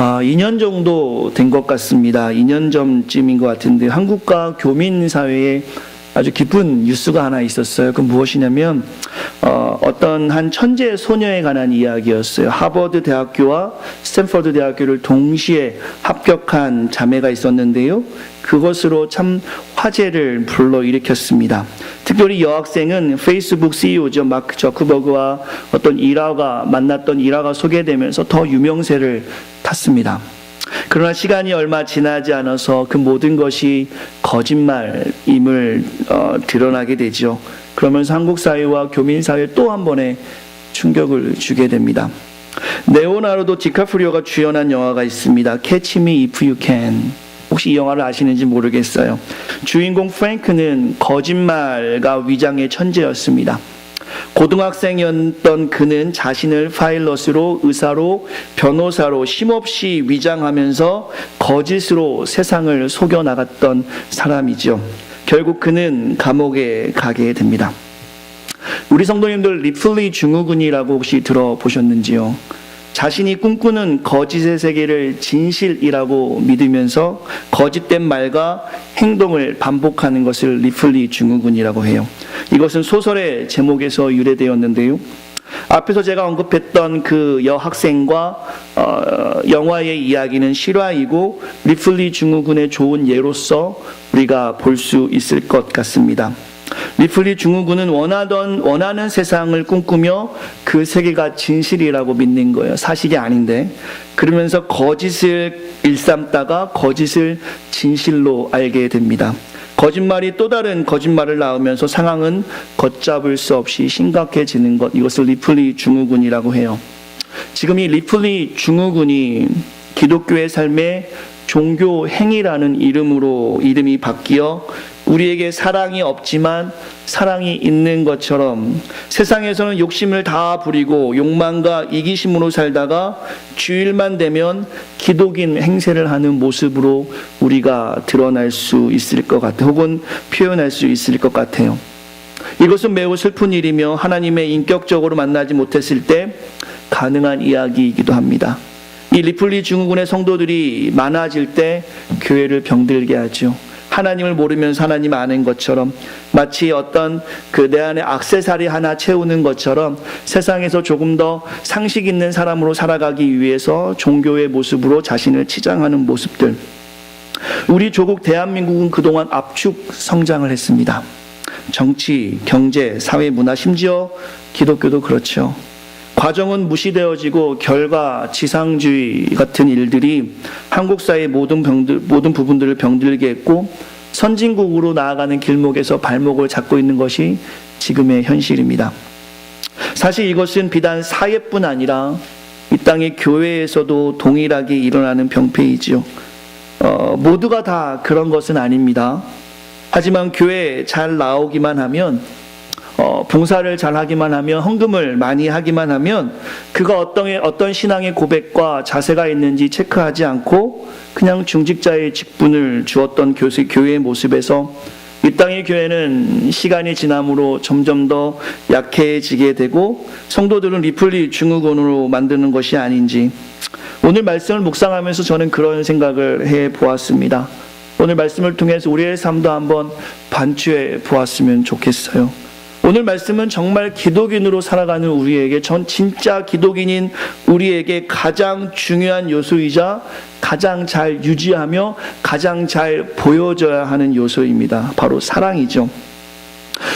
2년 정도 된 것 같습니다. 2년 전쯤인 것 같은데 한국과 교민사회에 아주 기쁜 뉴스가 하나 있었어요. 그건 무엇이냐면 어떤 한 천재 소녀에 관한 이야기였어요. 하버드 대학교와 스탠퍼드 대학교를 동시에 합격한 자매가 있었는데요. 그것으로 참 화제를 불러일으켰습니다. 특별히 여학생은 페이스북 CEO죠. 마크 저크버그와 어떤 일화가 만났던 일화가 소개되면서 더 유명세를 탔습니다. 그러나 시간이 얼마 지나지 않아서 그 모든 것이 거짓말임을 드러나게 되죠. 그러면서 한국 사회와 교민 사회에 또 한 번의 충격을 주게 됩니다. 레오나르도 디카프리오가 주연한 영화가 있습니다. Catch Me If You Can. 혹시 이 영화를 아시는지 모르겠어요. 주인공 프랭크는 거짓말과 위장의 천재였습니다. 고등학생이었던 그는 자신을 파일럿으로, 의사로, 변호사로 쉼없이 위장하면서 거짓으로 세상을 속여나갔던 사람이죠. 결국 그는 감옥에 가게 됩니다. 우리 성도님들 리플리 증후군이라고 혹시 들어보셨는지요? 자신이 꿈꾸는 거짓의 세계를 진실이라고 믿으면서 거짓된 말과 행동을 반복하는 것을 리플리 증후군이라고 해요. 이것은 소설의 제목에서 유래되었는데요. 앞에서 제가 언급했던 그 여학생과 영화의 이야기는 실화이고 리플리 증후군의 좋은 예로서 우리가 볼 수 있을 것 같습니다. 리플리 증후군은 원하는 세상을 꿈꾸며 그 세계가 진실이라고 믿는 거예요. 사실이 아닌데. 그러면서 거짓을 일삼다가 거짓을 진실로 알게 됩니다. 거짓말이 또 다른 거짓말을 낳으면서 상황은 걷잡을 수 없이 심각해지는 것, 이것을 리플리 증후군이라고 해요. 지금 이 리플리 증후군이 기독교의 삶에 종교 행위라는 이름이 바뀌어 우리에게 사랑이 없지만 사랑이 있는 것처럼 세상에서는 욕심을 다 부리고 욕망과 이기심으로 살다가 주일만 되면 기독인 행세를 하는 모습으로 우리가 드러날 수 있을 것 같아요. 혹은 표현할 수 있을 것 같아요. 이것은 매우 슬픈 일이며 하나님의 인격적으로 만나지 못했을 때 가능한 이야기이기도 합니다. 이 리플리 증후군의 성도들이 많아질 때 교회를 병들게 하죠. 하나님을 모르면서 하나님 아는 것처럼, 마치 어떤 내 안에 액세서리 하나 채우는 것처럼 세상에서 조금 더 상식 있는 사람으로 살아가기 위해서 종교의 모습으로 자신을 치장하는 모습들. 우리 조국 대한민국은 그동안 압축 성장을 했습니다. 정치, 경제, 사회, 문화, 심지어 기독교도 그렇죠. 과정은 무시되어지고 결과 지상주의 같은 일들이 한국 사회의 모든 부분들을 병들게 했고 선진국으로 나아가는 길목에서 발목을 잡고 있는 것이 지금의 현실입니다. 사실 이것은 비단 사회뿐 아니라 이 땅의 교회에서도 동일하게 일어나는 병폐이지요. 모두가 다 그런 것은 아닙니다. 하지만 교회에 잘 나오기만 하면, 봉사를 잘 하기만 하면, 헌금을 많이 하기만 하면 그가 어떤 신앙의 고백과 자세가 있는지 체크하지 않고 그냥 중직자의 직분을 주었던 교회의 모습에서 이 땅의 교회는 시간이 지남으로 점점 더 약해지게 되고 성도들은 리플리 증후군으로 만드는 것이 아닌지, 오늘 말씀을 묵상하면서 저는 그런 생각을 해보았습니다. 오늘 말씀을 통해서 우리의 삶도 한번 반추해 보았으면 좋겠어요. 오늘 말씀은 정말 기독인으로 살아가는 우리에게, 진짜 기독인인 우리에게 가장 중요한 요소이자 가장 잘 유지하며 가장 잘 보여줘야 하는 요소입니다. 바로 사랑이죠.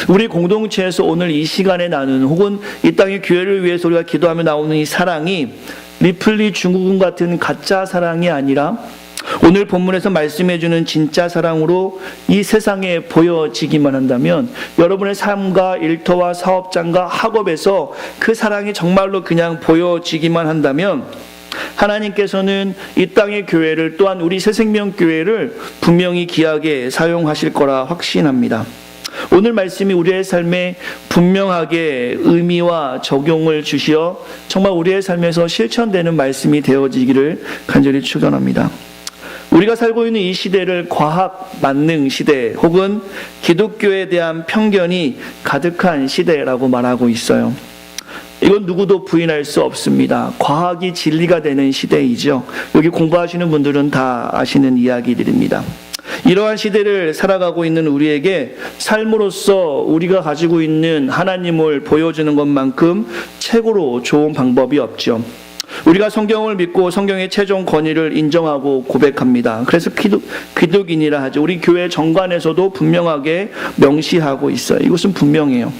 우리 공동체에서 오늘 이 시간에 나누는, 혹은 이 땅의 교회를 위해서 우리가 기도하며 나오는 이 사랑이 리플리 증후군 같은 가짜 사랑이 아니라 오늘 본문에서 말씀해주는 진짜 사랑으로 이 세상에 보여지기만 한다면, 여러분의 삶과 일터와 사업장과 학업에서 그 사랑이 정말로 그냥 보여지기만 한다면 하나님께서는 이 땅의 교회를, 또한 우리 새생명교회를 분명히 귀하게 사용하실 거라 확신합니다. 오늘 말씀이 우리의 삶에 분명하게 의미와 적용을 주시어 정말 우리의 삶에서 실천되는 말씀이 되어지기를 간절히 축원합니다. 우리가 살고 있는 이 시대를 과학 만능 시대, 혹은 기독교에 대한 편견이 가득한 시대라고 말하고 있어요. 이건 누구도 부인할 수 없습니다. 과학이 진리가 되는 시대이죠. 여기 공부하시는 분들은 다 아시는 이야기들입니다. 이러한 시대를 살아가고 있는 우리에게 삶으로서 우리가 가지고 있는 하나님을 보여주는 것만큼 최고로 좋은 방법이 없죠. 우리가 성경을 믿고 성경의 최종 권위를 인정하고 고백합니다. 그래서 기독인이라 하죠. 우리 교회 정관에서도 분명하게 명시하고 있어요. 이것은 분명해요.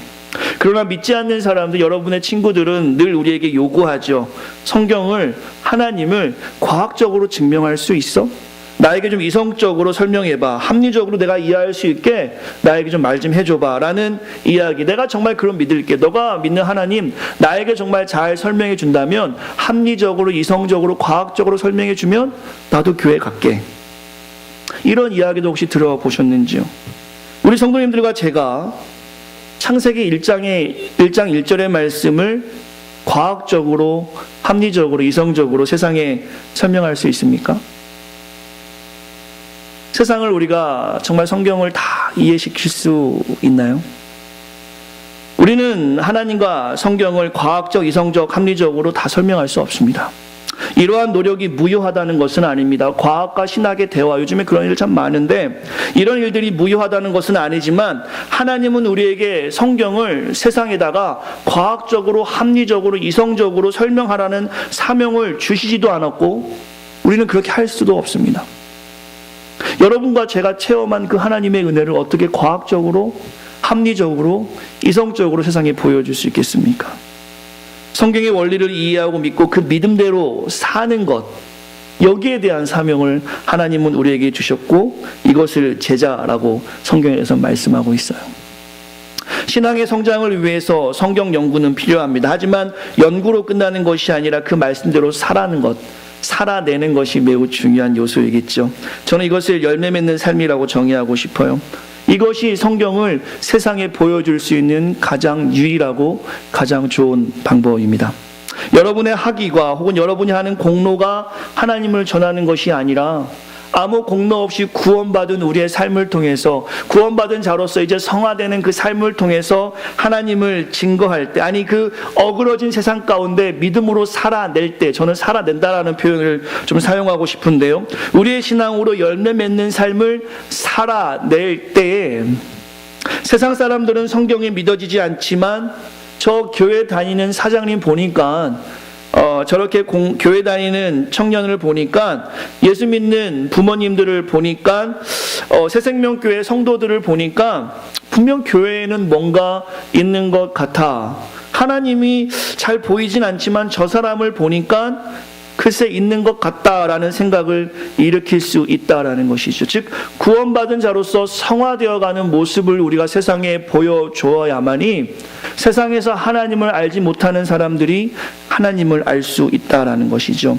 그러나 믿지 않는 사람들, 여러분의 친구들은 늘 우리에게 요구하죠. 성경을, 하나님을 과학적으로 증명할 수 있어? 나에게 좀 이성적으로 설명해봐. 합리적으로 내가 이해할 수 있게 나에게 좀 말 좀 해줘봐. 라는 이야기. 내가 정말 그럼 믿을게. 너가 믿는 하나님 나에게 정말 잘 설명해 준다면, 합리적으로, 이성적으로, 과학적으로 설명해 주면 나도 교회 갈게. 이런 이야기도 혹시 들어보셨는지요? 우리 성도님들과 제가 창세기 1장 1절의 말씀을 과학적으로, 합리적으로, 이성적으로 세상에 설명할 수 있습니까? 세상을 우리가 정말 성경을 다 이해시킬 수 있나요? 우리는 하나님과 성경을 과학적, 이성적, 합리적으로 다 설명할 수 없습니다. 이러한 노력이 무효하다는 것은 아닙니다. 과학과 신학의 대화, 요즘에 그런 일 참 많은데 이런 일들이 무효하다는 것은 아니지만 하나님은 우리에게 성경을 세상에다가 과학적으로, 합리적으로, 이성적으로 설명하라는 사명을 주시지도 않았고 우리는 그렇게 할 수도 없습니다. 여러분과 제가 체험한 그 하나님의 은혜를 어떻게 과학적으로, 합리적으로, 이성적으로 세상에 보여줄 수 있겠습니까? 성경의 원리를 이해하고 믿고 그 믿음대로 사는 것, 여기에 대한 사명을 하나님은 우리에게 주셨고 이것을 제자라고 성경에서 말씀하고 있어요. 신앙의 성장을 위해서 성경 연구는 필요합니다. 하지만 연구로 끝나는 것이 아니라 그 말씀대로 살아가는 것, 살아내는 것이 매우 중요한 요소이겠죠. 저는 이것을 열매 맺는 삶이라고 정의하고 싶어요. 이것이 성경을 세상에 보여줄 수 있는 가장 유일하고 가장 좋은 방법입니다. 여러분의 학위가 혹은 여러분이 하는 공로가 하나님을 전하는 것이 아니라 아무 공로 없이 구원받은 우리의 삶을 통해서, 구원받은 자로서 이제 성화되는 그 삶을 통해서 하나님을 증거할 때, 아니 그 어그러진 세상 가운데 믿음으로 살아낼 때, 저는 살아낸다라는 표현을 좀 사용하고 싶은데요, 우리의 신앙으로 열매 맺는 삶을 살아낼 때에 세상 사람들은 성경이 믿어지지 않지만 저 교회 다니는 사장님 보니까 저렇게 교회 다니는 청년을 보니까, 예수 믿는 부모님들을 보니까, 새생명교회 성도들을 보니까 분명 교회에는 뭔가 있는 것 같아. 하나님이 잘 보이진 않지만 저 사람을 보니까 글쎄 있는 것 같다라는 생각을 일으킬 수 있다라는 것이죠. 즉 구원받은 자로서 성화되어가는 모습을 우리가 세상에 보여주어야만이 세상에서 하나님을 알지 못하는 사람들이 하나님을 알 수 있다라는 것이죠.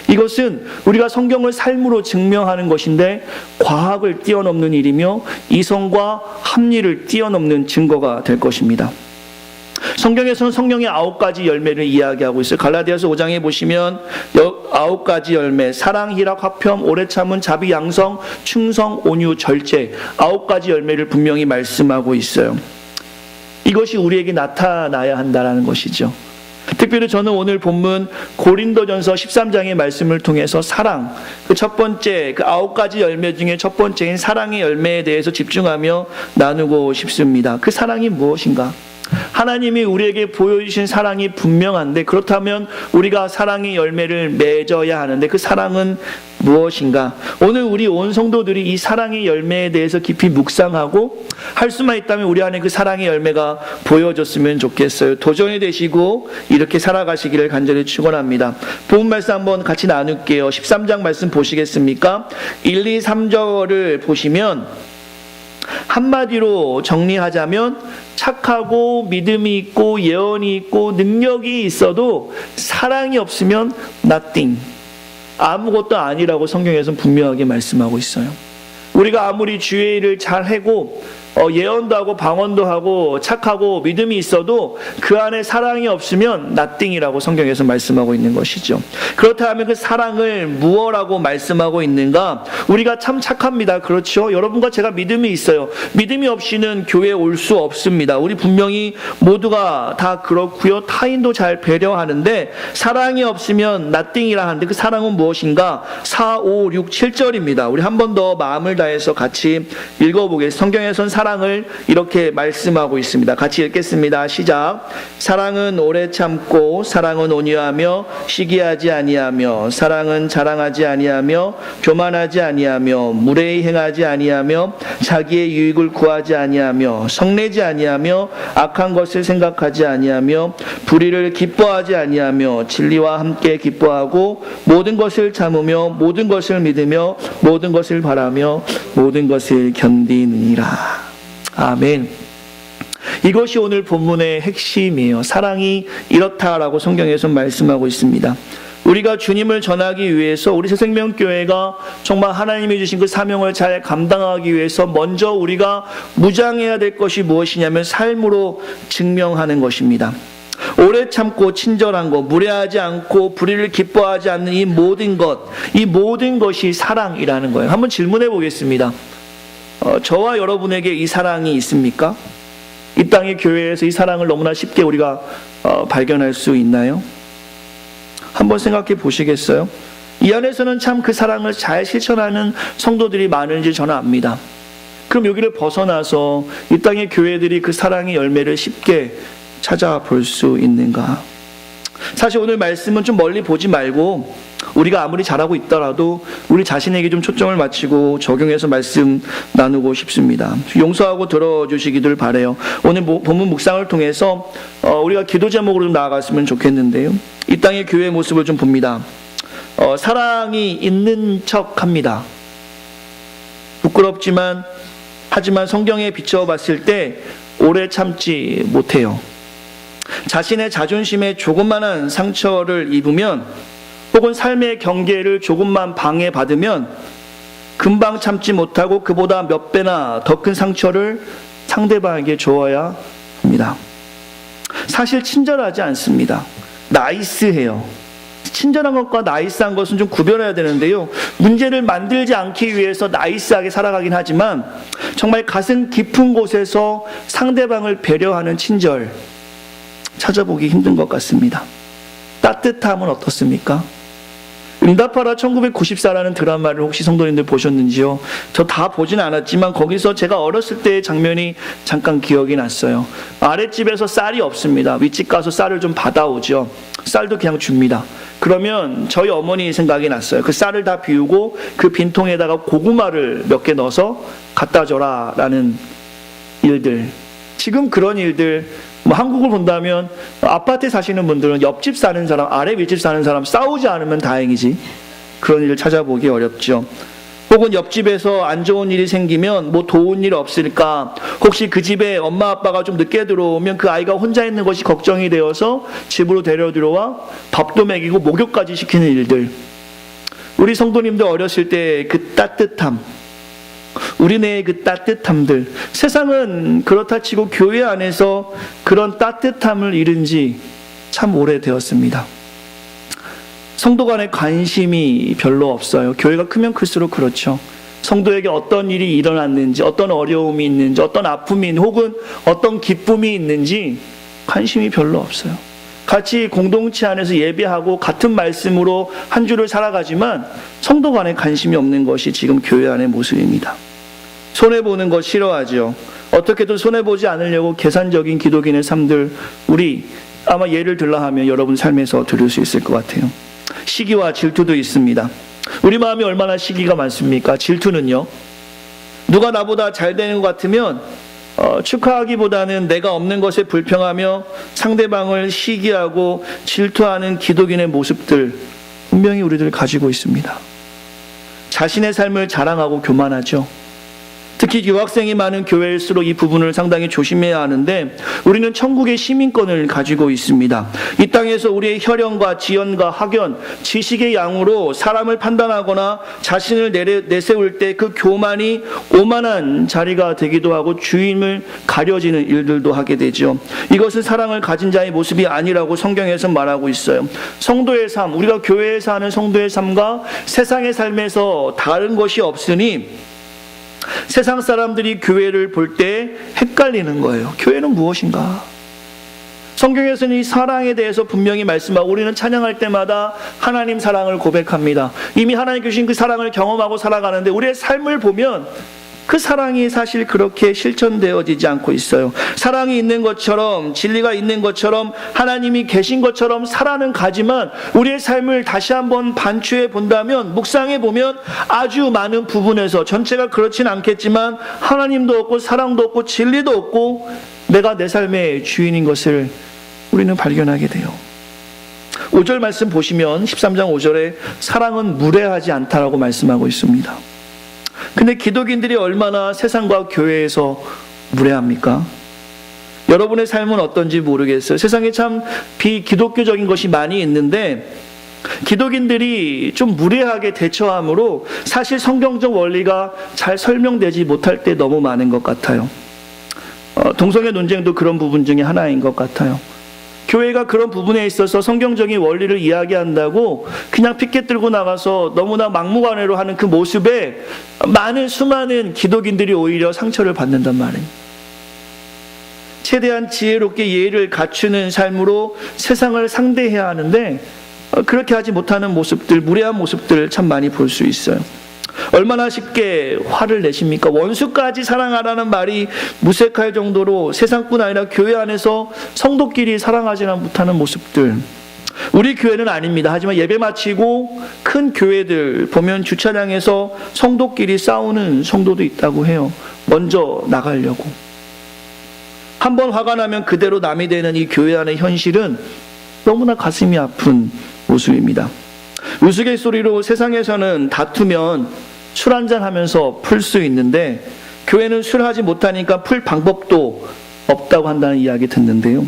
이것은 우리가 성경을 삶으로 증명하는 것인데 과학을 뛰어넘는 일이며 이성과 합리를 뛰어넘는 증거가 될 것입니다. 성경에서는 성령의 9가지 열매를 이야기하고 있어요. 갈라디아서 5장에 보시면 9가지 열매, 사랑, 희락, 화평, 오래 참은, 자비, 양성, 충성, 온유, 절제, 9가지 열매를 분명히 말씀하고 있어요. 이것이 우리에게 나타나야 한다는 것이죠. 특별히 저는 오늘 본문 고린도전서 13장의 말씀을 통해서 사랑, 그 첫 번째, 그 9가지 열매 중에 첫 번째인 사랑의 열매에 대해서 집중하며 나누고 싶습니다. 그 사랑이 무엇인가? 하나님이 우리에게 보여주신 사랑이 분명한데, 그렇다면 우리가 사랑의 열매를 맺어야 하는데 그 사랑은 무엇인가? 오늘 우리 온 성도들이 이 사랑의 열매에 대해서 깊이 묵상하고 할 수만 있다면 우리 안에 그 사랑의 열매가 보여졌으면 좋겠어요. 도전이 되시고 이렇게 살아가시기를 간절히 축원합니다. 본문 말씀 한번 같이 나눌게요. 13장 말씀 보시겠습니까? 1, 2, 3절을 보시면 한마디로 정리하자면 착하고 믿음이 있고 예언이 있고 능력이 있어도 사랑이 없으면 nothing, 아무것도 아니라고 성경에서는 분명하게 말씀하고 있어요. 우리가 아무리 주의 일을 잘하고 예언도 하고 방언도 하고 착하고 믿음이 있어도 그 안에 사랑이 없으면 nothing이라고 성경에서 말씀하고 있는 것이죠. 그렇다면 그 사랑을 무엇이라고 말씀하고 있는가? 우리가 참 착합니다. 그렇죠? 여러분과 제가 믿음이 있어요. 믿음이 없이는 교회에 올 수 없습니다. 우리 분명히 모두가 다 그렇고요. 타인도 잘 배려하는데 사랑이 없으면 nothing이라 하는데 그 사랑은 무엇인가? 4, 5, 6, 7절입니다. 우리 한 번 더 마음을 다해서 같이 읽어보겠습니다. 성경에선 사랑을 이렇게 말씀하고 있습니다. 같이 읽겠습니다. 시작. 사랑은 오래 참고 사랑은 온유하며 시기하지 아니하며 사랑은 자랑하지 아니하며 교만하지 아니하며 무례히 행하지 아니하며 자기의 유익을 구하지 아니하며 성내지 아니하며 악한 것을 생각하지 아니하며 불의를 기뻐하지 아니하며 진리와 함께 기뻐하고 모든 것을 참으며 모든 것을 믿으며 모든 것을 바라며 모든 것을 견디느니라. 아멘. 이것이 오늘 본문의 핵심이에요. 사랑이 이렇다라고 성경에서 말씀하고 있습니다. 우리가 주님을 전하기 위해서 우리 새생명교회가 정말 하나님이 주신 그 사명을 잘 감당하기 위해서 먼저 우리가 무장해야 될 것이 무엇이냐면 삶으로 증명하는 것입니다. 오래 참고 친절한 것, 무례하지 않고 불의를 기뻐하지 않는 이 모든 것이 사랑이라는 거예요. 한번 질문해 보겠습니다. 저와 여러분에게 이 사랑이 있습니까? 이 땅의 교회에서 이 사랑을 너무나 쉽게 우리가 발견할 수 있나요? 한번 생각해 보시겠어요? 이 안에서는 참 그 사랑을 잘 실천하는 성도들이 많은지 저는 압니다. 그럼 여기를 벗어나서 이 땅의 교회들이 그 사랑의 열매를 쉽게 찾아볼 수 있는가? 사실 오늘 말씀은 좀 멀리 보지 말고 우리가 아무리 잘하고 있더라도 우리 자신에게 좀 초점을 맞추고 적용해서 말씀 나누고 싶습니다. 용서하고 들어주시기를 바라요. 오늘 본문 묵상을 통해서 우리가 기도 제목으로 좀 나아갔으면 좋겠는데요. 이 땅의 교회의 모습을 좀 봅니다. 사랑이 있는 척합니다. 부끄럽지만 하지만 성경에 비춰봤을 때 오래 참지 못해요. 자신의 자존심에 조그마한 상처를 입으면 혹은 삶의 경계를 조금만 방해받으면 금방 참지 못하고 그보다 몇 배나 더 큰 상처를 상대방에게 주어야 합니다. 사실 친절하지 않습니다. 나이스해요. 친절한 것과 나이스한 것은 좀 구별해야 되는데요. 문제를 만들지 않기 위해서 나이스하게 살아가긴 하지만 정말 가슴 깊은 곳에서 상대방을 배려하는 친절 찾아보기 힘든 것 같습니다. 따뜻함은 어떻습니까? 응답하라 1994라는 드라마를 혹시 성도님들 보셨는지요? 저 다 보진 않았지만 거기서 제가 어렸을 때의 장면이 잠깐 기억이 났어요. 아랫집에서 쌀이 없습니다. 윗집 가서 쌀을 좀 받아오죠. 쌀도 그냥 줍니다. 그러면 저희 어머니 생각이 났어요. 그 쌀을 다 비우고 그 빈통에다가 고구마를 몇 개 넣어서 갖다 줘라 라는 일들. 지금 그런 일들 한국을 본다면 아파트에 사시는 분들은 옆집 사는 사람, 아래 윗집 사는 사람 싸우지 않으면 다행이지 그런 일을 찾아보기 어렵죠. 혹은 옆집에서 안 좋은 일이 생기면 뭐 도운 일 없을까, 혹시 그 집에 엄마 아빠가 좀 늦게 들어오면 그 아이가 혼자 있는 것이 걱정이 되어서 집으로 데려 들어와 밥도 먹이고 목욕까지 시키는 일들. 우리 성도님들 어렸을 때 그 따뜻함, 우리네의 그 따뜻함들, 세상은 그렇다 치고 교회 안에서 그런 따뜻함을 잃은 지 참 오래되었습니다. 성도 간에 관심이 별로 없어요. 교회가 크면 클수록 그렇죠. 성도에게 어떤 일이 일어났는지, 어떤 어려움이 있는지, 어떤 아픔이 있는지, 혹은 어떤 기쁨이 있는지 관심이 별로 없어요. 같이 공동체 안에서 예배하고 같은 말씀으로 한 주를 살아가지만 성도 간에 관심이 없는 것이 지금 교회 안의 모습입니다. 손해보는 거 싫어하죠. 어떻게든 손해보지 않으려고 계산적인 기독인의 삶들, 우리 아마 예를 들라 하면 여러분 삶에서 들을 수 있을 것 같아요. 시기와 질투도 있습니다. 우리 마음이 얼마나 시기가 많습니까? 질투는요, 누가 나보다 잘 되는 것 같으면 축하하기보다는 내가 없는 것에 불평하며 상대방을 시기하고 질투하는 기독인의 모습들 분명히 우리들 가지고 있습니다. 자신의 삶을 자랑하고 교만하죠. 특히 특히 유학생이 많은 교회일수록 이 부분을 상당히 조심해야 하는데 우리는 천국의 시민권을 가지고 있습니다. 이 땅에서 우리의 혈연과 지연과 학연, 지식의 양으로 사람을 판단하거나 자신을 내세울 때 그 교만이 오만한 자리가 되기도 하고 주임을 가려지는 일들도 하게 되죠. 이것은 사랑을 가진 자의 모습이 아니라고 성경에서 말하고 있어요. 성도의 삶, 우리가 교회에 사는 성도의 삶과 세상의 삶에서 다른 것이 없으니 세상 사람들이 교회를 볼 때 헷갈리는 거예요. 교회는 무엇인가? 성경에서는 이 사랑에 대해서 분명히 말씀하고 우리는 찬양할 때마다 하나님 사랑을 고백합니다. 이미 하나님 주신 그 사랑을 경험하고 살아가는데 우리의 삶을 보면 그 사랑이 사실 그렇게 실천되어지지 않고 있어요. 사랑이 있는 것처럼, 진리가 있는 것처럼, 하나님이 계신 것처럼 살아는 가지만 우리의 삶을 다시 한번 반추해 본다면, 묵상해 보면 아주 많은 부분에서, 전체가 그렇진 않겠지만 하나님도 없고 사랑도 없고 진리도 없고 내가 내 삶의 주인인 것을 우리는 발견하게 돼요. 5절 말씀 보시면 13장 5절에 사랑은 무례하지 않다라고 말씀하고 있습니다. 근데 기독인들이 얼마나 세상과 교회에서 무례합니까? 여러분의 삶은 어떤지 모르겠어요. 세상에 참 비기독교적인 것이 많이 있는데 기독인들이 좀 무례하게 대처함으로 사실 성경적 원리가 잘 설명되지 못할 때 너무 많은 것 같아요. 동성애 논쟁도 그런 부분 중에 하나인 것 같아요. 교회가 그런 부분에 있어서 성경적인 원리를 이야기한다고 그냥 피켓 들고 나가서 너무나 막무가내로 하는 그 모습에 많은 수많은 기독인들이 오히려 상처를 받는단 말이에요. 최대한 지혜롭게 예의를 갖추는 삶으로 세상을 상대해야 하는데 그렇게 하지 못하는 모습들, 무례한 모습들을 참 많이 볼 수 있어요. 얼마나 쉽게 화를 내십니까? 원수까지 사랑하라는 말이 무색할 정도로 세상뿐 아니라 교회 안에서 성도끼리 사랑하지 못하는 모습들. 우리 교회는 아닙니다. 하지만 예배 마치고 큰 교회들 보면 주차장에서 성도끼리 싸우는 성도도 있다고 해요. 먼저 나가려고. 한번 화가 나면 그대로 남이 되는 이 교회 안의 현실은 너무나 가슴이 아픈 모습입니다. 우스갯소리로 세상에서는 다투면 술 한잔 하면서 풀 수 있는데 교회는 술 하지 못하니까 풀 방법도 없다고 한다는 이야기 듣는데요.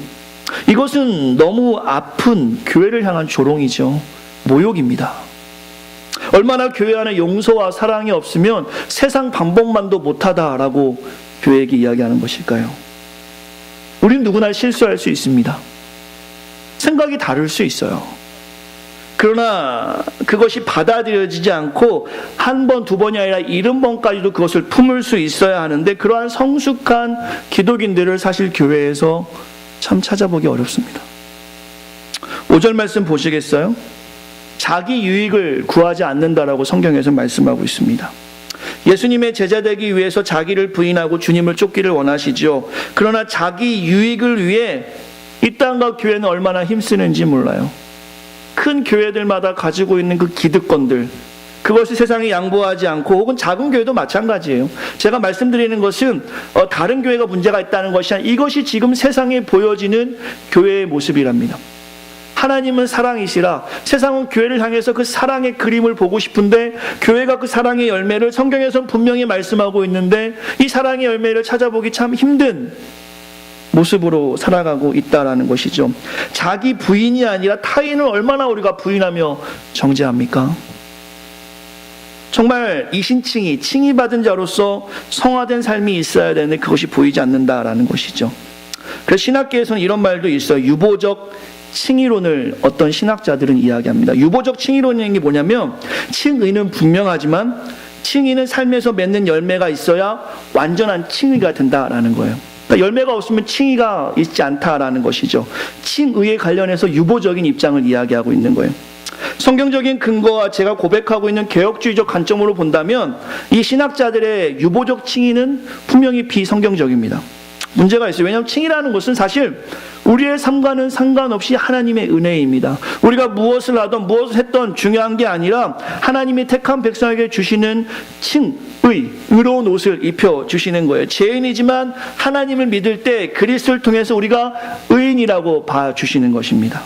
이것은 너무 아픈 교회를 향한 조롱이죠. 모욕입니다. 얼마나 교회 안에 용서와 사랑이 없으면 세상 방법만도 못하다라고 교회에게 이야기하는 것일까요? 우리는 누구나 실수할 수 있습니다. 생각이 다를 수 있어요. 그러나 그것이 받아들여지지 않고 한 번, 두 번이 아니라 70번까지도 그것을 품을 수 있어야 하는데 그러한 성숙한 기독인들을 사실 교회에서 참 찾아보기 어렵습니다. 5절 말씀 보시겠어요? 자기 유익을 구하지 않는다라고 성경에서 말씀하고 있습니다. 예수님의 제자 되기 위해서 자기를 부인하고 주님을 쫓기를 원하시죠. 그러나 자기 유익을 위해 이 땅과 교회는 얼마나 힘쓰는지 몰라요. 큰 교회들마다 가지고 있는 그 기득권들, 그것을 세상에 양보하지 않고, 혹은 작은 교회도 마찬가지예요. 제가 말씀드리는 것은 다른 교회가 문제가 있다는 것이 아니라 이것이 지금 세상에 보여지는 교회의 모습이랍니다. 하나님은 사랑이시라 세상은 교회를 향해서 그 사랑의 그림을 보고 싶은데 교회가 그 사랑의 열매를 성경에서는 분명히 말씀하고 있는데 이 사랑의 열매를 찾아보기 참 힘든 모습으로 살아가고 있다라는 것이죠. 자기 부인이 아니라 타인을 얼마나 우리가 부인하며 정죄합니까? 정말 이신칭의, 칭의받은 자로서 성화된 삶이 있어야 되는데 그것이 보이지 않는다라는 것이죠. 그래서 신학계에서는 이런 말도 있어요. 유보적 칭의론을 어떤 신학자들은 이야기합니다. 유보적 칭의론이 게 뭐냐면 칭의는 분명하지만 칭의는 삶에서 맺는 열매가 있어야 완전한 칭의가 된다라는 거예요. 그러니까 열매가 없으면 칭의가 있지 않다라는 것이죠. 칭의에 관련해서 유보적인 입장을 이야기하고 있는 거예요. 성경적인 근거와 제가 고백하고 있는 개혁주의적 관점으로 본다면 이 신학자들의 유보적 칭의는 분명히 비성경적입니다. 문제가 있어요. 왜냐하면 칭의라는 것은 사실 우리의 삶과는 상관없이 하나님의 은혜입니다. 우리가 무엇을 하든 무엇을 했든 중요한 게 아니라 하나님이 택한 백성에게 주시는 의로운 옷을 입혀주시는 거예요. 죄인이지만 하나님을 믿을 때 그리스도를 통해서 우리가 의인이라고 봐주시는 것입니다.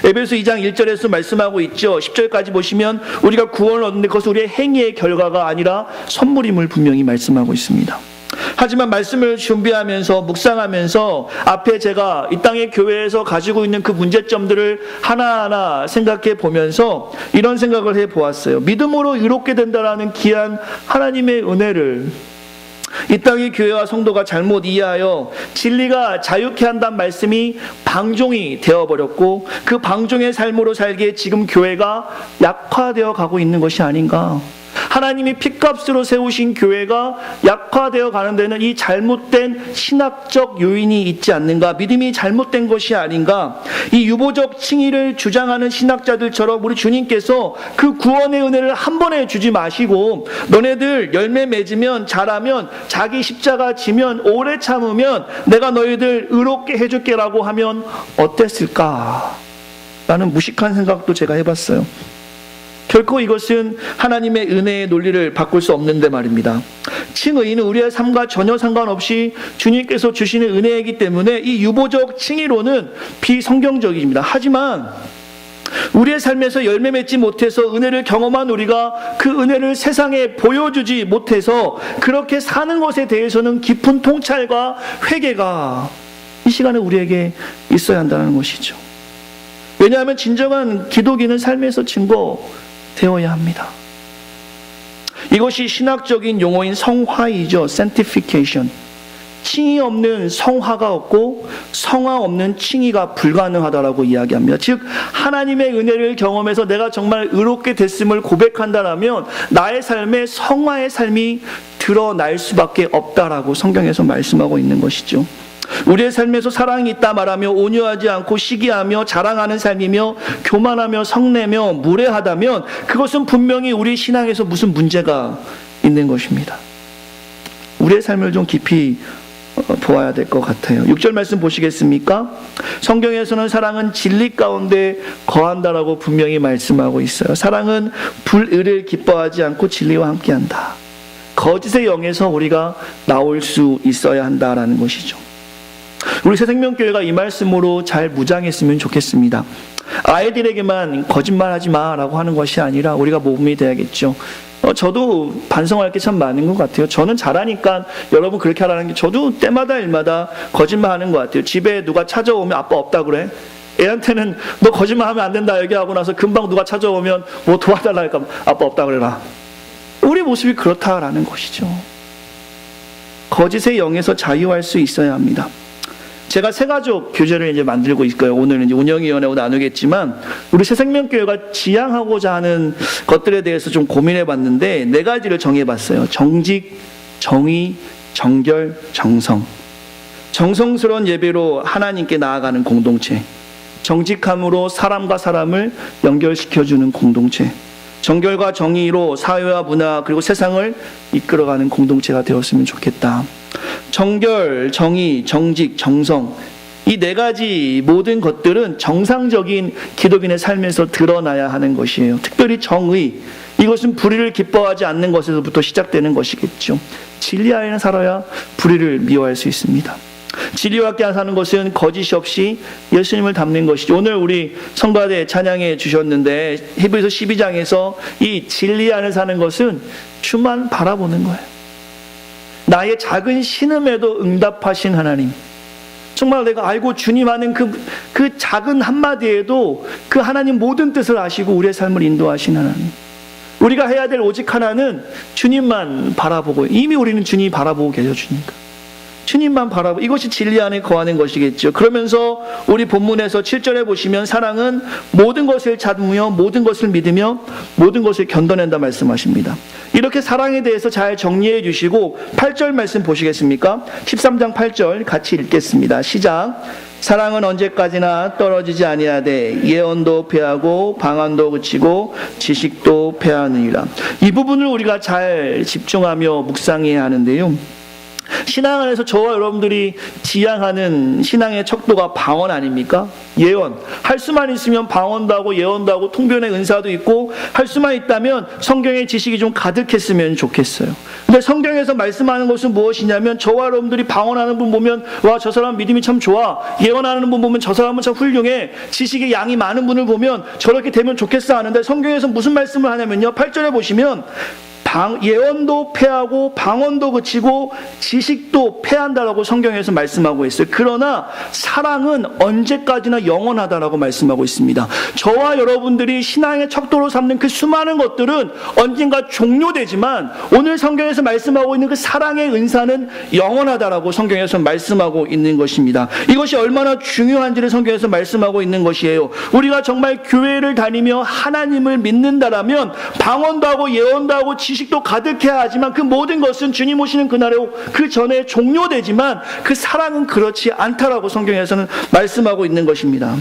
에베소 2장 1절에서 말씀하고 있죠. 10절까지 보시면 우리가 구원을 얻는데 그것은 우리의 행위의 결과가 아니라 선물임을 분명히 말씀하고 있습니다. 하지만 말씀을 준비하면서 묵상하면서 앞에 제가 이 땅의 교회에서 가지고 있는 그 문제점들을 하나하나 생각해 보면서 이런 생각을 해 보았어요. 믿음으로 의롭게 된다라는 귀한 하나님의 은혜를 이 땅의 교회와 성도가 잘못 이해하여 진리가 자유케 한다는 말씀이 방종이 되어버렸고 그 방종의 삶으로 살기에 지금 교회가 약화되어 가고 있는 것이 아닌가. 하나님이 핏값으로 세우신 교회가 약화되어 가는 데는 이 잘못된 신학적 요인이 있지 않는가, 믿음이 잘못된 것이 아닌가. 이 유보적 칭의를 주장하는 신학자들처럼 우리 주님께서 그 구원의 은혜를 한 번에 주지 마시고 너네들 열매 맺으면 잘하면 자기 십자가 지면 오래 참으면 내가 너희들 의롭게 해줄게 라고 하면 어땠을까 라는 무식한 생각도 제가 해봤어요. 결코 이것은 하나님의 은혜의 논리를 바꿀 수 없는데 말입니다. 칭의는 우리의 삶과 전혀 상관없이 주님께서 주시는 은혜이기 때문에 이 유보적 칭의로는 비성경적입니다. 하지만 우리의 삶에서 열매 맺지 못해서 은혜를 경험한 우리가 그 은혜를 세상에 보여주지 못해서 그렇게 사는 것에 대해서는 깊은 통찰과 회개가 이 시간에 우리에게 있어야 한다는 것이죠. 왜냐하면 진정한 기독인은 삶에서 증거되어야 합니다. 이것이 신학적인 용어인 성화이죠. sanctification. 칭의 없는 성화가 없고 성화 없는 칭의가 불가능하다라고 이야기합니다. 즉 하나님의 은혜를 경험해서 내가 정말 의롭게 됐음을 고백한다라면 나의 삶에 성화의 삶이 드러날 수밖에 없다라고 성경에서 말씀하고 있는 것이죠. 우리의 삶에서 사랑이 있다 말하며 온유하지 않고 시기하며 자랑하는 삶이며 교만하며 성내며 무례하다면 그것은 분명히 우리 신앙에서 무슨 문제가 있는 것입니다. 우리의 삶을 좀 깊이 보아야 될 것 같아요. 6절 말씀 보시겠습니까? 성경에서는 사랑은 진리 가운데 거한다라고 분명히 말씀하고 있어요. 사랑은 불의를 기뻐하지 않고 진리와 함께한다. 거짓의 영에서 우리가 나올 수 있어야 한다라는 것이죠. 우리 새생명교회가 이 말씀으로 잘 무장했으면 좋겠습니다. 아이들에게만 거짓말하지 마라고 하는 것이 아니라 우리가 모범이 돼야겠죠. 저도 반성할 게 참 많은 것 같아요. 저는 잘하니까 여러분 그렇게 하라는 게 저도 때마다 일마다 거짓말하는 것 같아요. 집에 누가 찾아오면 아빠 없다 그래. 애한테는 너 거짓말하면 안 된다 얘기하고 나서 금방 누가 찾아오면 뭐 도와달라 하니까 아빠 없다 그래라. 우리 모습이 그렇다라는 것이죠. 거짓의 영에서 자유할 수 있어야 합니다. 제가 새가족 교재를 이제 만들고 있고요. 오늘은 이제 운영위원회하고 나누겠지만 우리 새생명교회가 지향하고자 하는 것들에 대해서 좀 고민해 봤는데 4가지를 정해 봤어요. 정직, 정의, 정결, 정성. 정성스러운 예배로 하나님께 나아가는 공동체. 정직함으로 사람과 사람을 연결시켜주는 공동체. 정결과 정의로 사회와 문화 그리고 세상을 이끌어가는 공동체가 되었으면 좋겠다. 정결, 정의, 정직, 정성 이 4가지 모든 것들은 정상적인 기독인의 삶에서 드러나야 하는 것이에요. 특별히 정의, 이것은 불의를 기뻐하지 않는 것에서부터 시작되는 것이겠죠. 진리 안에 살아야 불의를 미워할 수 있습니다. 진리와 함께 사는 것은 거짓이 없이 예수님을 닮는 것이죠. 오늘 우리 성가대 찬양해 주셨는데 히브리서 12장에서 이 진리 안에 사는 것은 주만 바라보는 거예요. 나의 작은 신음에도 응답하신 하나님. 정말 내가 알고 주님 하는 그 작은 한마디에도 그 하나님 모든 뜻을 아시고 우리의 삶을 인도하신 하나님. 우리가 해야 될 오직 하나는 주님만 바라보고 이미 우리는 주님이 바라보고 계셔주니까 주님만 바라보고 이것이 진리 안에 거하는 것이겠죠. 그러면서 우리 본문에서 7절에 보시면 사랑은 모든 것을 참으며 모든 것을 믿으며 모든 것을 견뎌낸다 말씀하십니다. 이렇게 사랑에 대해서 잘 정리해 주시고 8절 말씀 보시겠습니까? 13장 8절 같이 읽겠습니다. 시작. 사랑은 언제까지나 떨어지지 아니하되 예언도 패하고 방언도 그치고 지식도 패하느니라. 이 부분을 우리가 잘 집중하며 묵상해야 하는데요. 신앙 안에서 저와 여러분들이 지향하는 신앙의 척도가 방언 아닙니까? 예언. 할 수만 있으면 방언도 하고 예언도 하고 통변의 은사도 있고 할 수만 있다면 성경의 지식이 좀 가득했으면 좋겠어요. 근데 성경에서 말씀하는 것은 무엇이냐면 저와 여러분들이 방언하는 분 보면 와, 저 사람 믿음이 참 좋아. 예언하는 분 보면 저 사람은 참 훌륭해. 지식의 양이 많은 분을 보면 저렇게 되면 좋겠어 하는데 성경에서 무슨 말씀을 하냐면요. 8절에 보시면 예언도 패하고 방언도 그치고 지식도 패한다라고 성경에서 말씀하고 있어요. 그러나 사랑은 언제까지나 영원하다라고 말씀하고 있습니다. 저와 여러분들이 신앙의 척도로 삼는 그 수많은 것들은 언젠가 종료되지만 오늘 성경에서 말씀하고 있는 그 사랑의 은사는 영원하다라고 성경에서 말씀하고 있는 것입니다. 이것이 얼마나 중요한지를 성경에서 말씀하고 있는 것이에요. 우리가 정말 교회를 다니며 하나님을 믿는다라면 방언도 하고 예언도 하고 지식도 가득해야 하지만 그 모든 것은 주님 오시는 그날에 그 전에 종료되지만 그 사랑은 그렇지 않다라고 성경에서는 말씀하고 있는 것입니다.